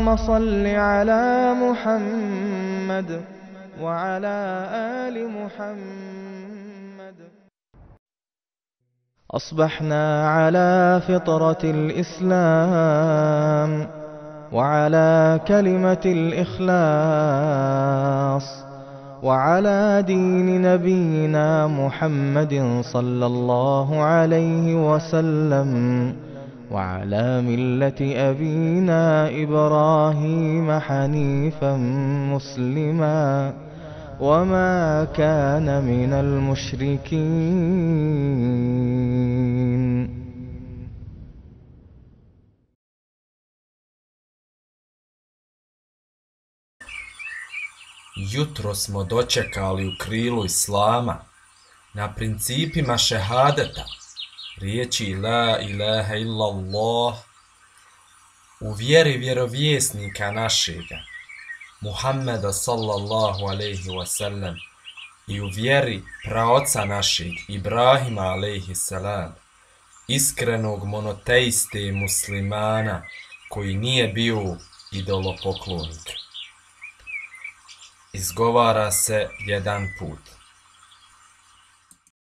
اللهم صل على محمد وعلى آل محمد. أصبحنا على فطرة الإسلام وعلى كلمة الإخلاص وعلى دين نبينا محمد صلى الله عليه وسلم وعلى ملة أبينا إبراهيم حنيفا مسلما وما كان من المشركين. Jutro smo dočekali u krilu Islama, na principima šehadeta, riječi la ilaha illallah, u vjeri vjerovjesnika našega, Muhammeda sallallahu alaihi wasallam, i u vjeri praoca našeg, Ibrahima alaihi salam, iskrenog monoteiste muslimana koji nije bio idolopoklonik. Izgovara se jedan put.